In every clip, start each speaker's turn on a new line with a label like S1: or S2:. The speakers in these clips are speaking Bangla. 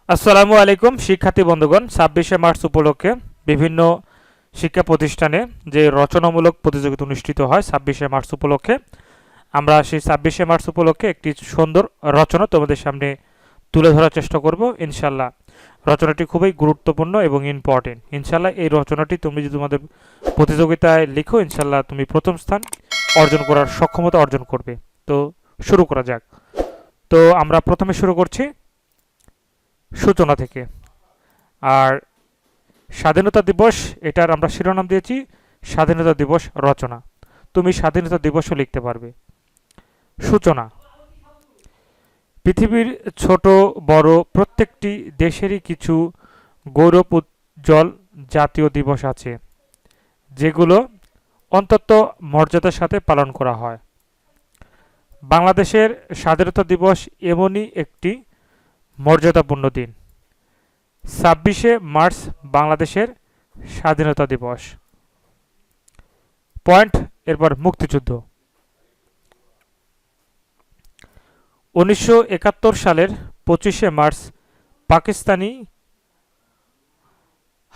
S1: আসসালামু আলাইকুম শিক্ষার্থী বন্ধুগণ, ২৬শে মার্চ উপলক্ষে বিভিন্ন শিক্ষা প্রতিষ্ঠানে যে রচনামূলক প্রতিযোগিতা অনুষ্ঠিত হয় ২৬শে মার্চ উপলক্ষে, আমরা সেই ২৬শে মার্চ উপলক্ষে একটি সুন্দর রচনা তোমাদের সামনে তুলে ধরার চেষ্টা করব ইনশাল্লাহ। রচনাটি খুবই গুরুত্বপূর্ণ এবং ইম্পর্টেন্ট। ইনশাল্লাহ এই রচনাটি তুমি যদি তোমাদের প্রতিযোগিতায় লিখো, ইনশাল্লাহ তুমি প্রথম স্থান অর্জন করার সক্ষমতা অর্জন করবে। তো শুরু করা যাক। তো আমরা প্রথমে শুরু করছি সূচনা থেকে। আর স্বাধীনতা দিবস, এটার আমরা শিরোনাম দিয়েছি স্বাধীনতা দিবস রচনা। তুমি স্বাধীনতা দিবসও লিখতে পারবে। সূচনা। পৃথিবীর ছোট বড় প্রত্যেকটি দেশেরই কিছু গৌরব উজ্জ্বল জাতীয় দিবস আছে, যেগুলো অন্তত মর্যাদার সাথে পালন করা হয়। বাংলাদেশের স্বাধীনতা দিবস এমনই একটি মর্যাদাপূর্ণ দিন। ২৬শে মার্চ বাংলাদেশের স্বাধীনতা দিবস। পয়েন্ট। এরপর মুক্তিযুদ্ধ। ১৯৭১ সালের ২৫শে মার্চ পাকিস্তানি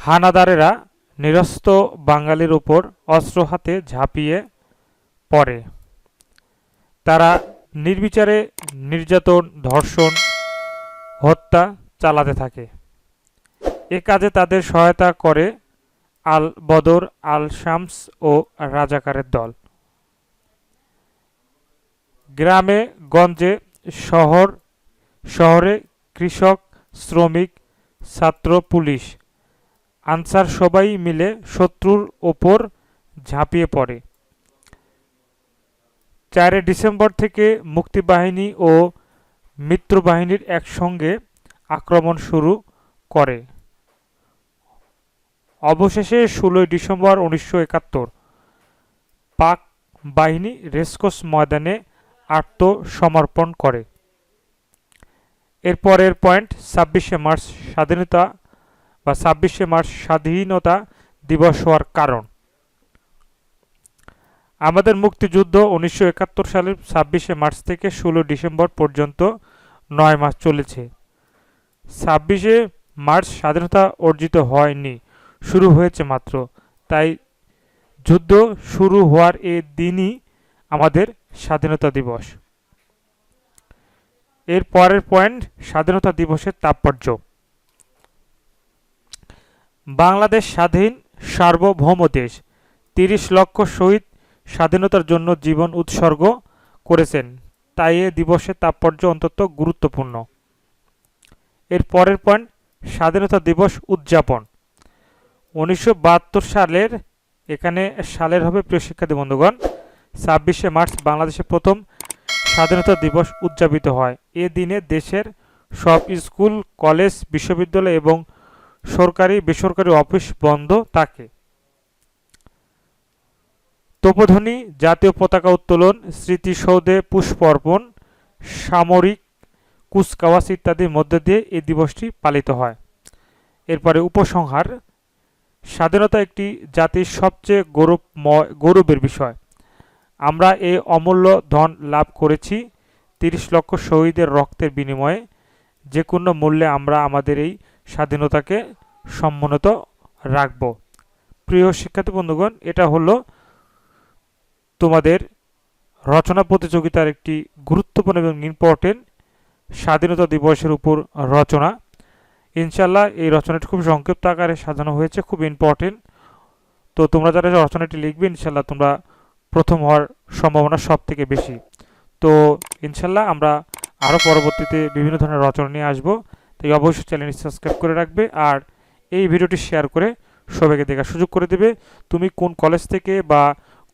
S1: হানাদারেরা নিরস্ত্র বাঙালির উপর অস্ত্র হাতে ঝাঁপিয়ে পড়ে। তারা নির্বিচারে নির্যাতন, ধর্ষণ, হত্যা চালাতে থাকে। এ কাজে তাদের সহায়তা করে আল বদর, আল শামস ও রাজাকারের দল। গ্রামে গঞ্জে, শহরে কৃষক, শ্রমিক, ছাত্র, পুলিশ, আনসার সবাই মিলে শত্রুর ওপর ঝাঁপিয়ে পড়ে। ৪ ডিসেম্বর থেকে মুক্তিবাহিনী ও মিত্রবাহিনীর একসঙ্গে আক্রমণ শুরু করে। অবশেষে ১৬ ডিসেম্বর ১৯৭১ পাক বাহিনী রেসকোর্স ময়দানে আত্মসমর্পণ করে। এরপরের পয়েন্ট ২৬শে মার্চ স্বাধীনতা বা ২৬শে মার্চ স্বাধীনতা দিবস হওয়ার কারণ। আমাদের মুক্তিযুদ্ধ ১৯৭১ সালের ২৬শে মার্চ থেকে ১৬ ডিসেম্বর পর্যন্ত ৯ মাস চলেছে। ২৬শে মার্চ স্বাধীনতা অর্জিত হয়নি, শুরু হয়েছে মাত্র। তাই যুদ্ধ শুরু হওয়ার এ দিনই আমাদের স্বাধীনতা দিবস। এর পরের পয়েন্ট স্বাধীনতা দিবসের তাৎপর্য। বাংলাদেশ স্বাধীন সার্বভৌম দেশ। ৩০ লক্ষ শহীদ স্বাধীনতার জন্য জীবন উৎসর্গ করেছেন, তাই এ দিবসের তাৎপর্য অত্যন্ত গুরুত্বপূর্ণ। এর পরের পয়েন্ট স্বাধীনতা দিবস উদযাপন। ১৯৭২ সালের, এখানে সালের হবে প্রিয় শিক্ষার্থী বন্ধুগণ, ২৬শে মার্চ বাংলাদেশে প্রথম স্বাধীনতা দিবস উদযাপিত হয়। এ দিনে দেশের সব স্কুল, কলেজ, বিশ্ববিদ্যালয় এবং সরকারি বেসরকারি অফিস বন্ধ থাকে। তোপধ্বনি, জাতীয় পতাকা উত্তোলন, স্মৃতিসৌধে পুষ্প অর্পণ, সামরিক কুচকাওয়াজ ইত্যাদির মধ্য দিয়ে এই দিবসটি পালিত হয়। এরপরে উপসংহার। স্বাধীনতা একটি জাতির সবচেয়ে গৌরবের বিষয়। আমরা এই অমূল্য ধন লাভ করেছি ৩০ লক্ষ শহীদের রক্তের বিনিময়ে। যে কোনো মূল্যে আমরা আমাদের এই স্বাধীনতাকে সমুন্নত রাখব। প্রিয় শিক্ষার্থী বন্ধুগণ, এটা হলো তোমাদের রচনা প্রতিযোগিতার একটি গুরুত্বপূর্ণ এবং ইম্পর্টেন্ট স্বাধীনতা দিবসের উপর রচনা। ইনশাল্লাহ এই রচনাটি খুব সংক্ষিপ্ত আকারে সাজানো হয়েছে, খুব ইম্পর্টেন্ট। তো তোমরা যারা রচনাটি লিখবে, ইনশাল্লাহ তোমরা প্রথম হওয়ার সম্ভাবনা সব থেকে বেশি। তো ইনশাল্লাহ আমরা আরও পরবর্তীতে বিভিন্ন ধরনের রচনা নিয়ে আসবো। তাই অবশ্যই চ্যানেলটি সাবস্ক্রাইব করে রাখবে আর এই ভিডিওটি শেয়ার করে সবাইকে দেখার সুযোগ করে দেবে। তুমি কোন কলেজ থেকে বা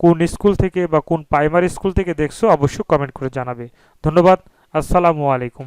S1: কোন স্কুল থেকে বা কোন প্রাইমারি স্কুল থেকে দেখছো অবশ্যই কমেন্ট করে জানাবে। ধন্যবাদ। আসসালামু আলাইকুম।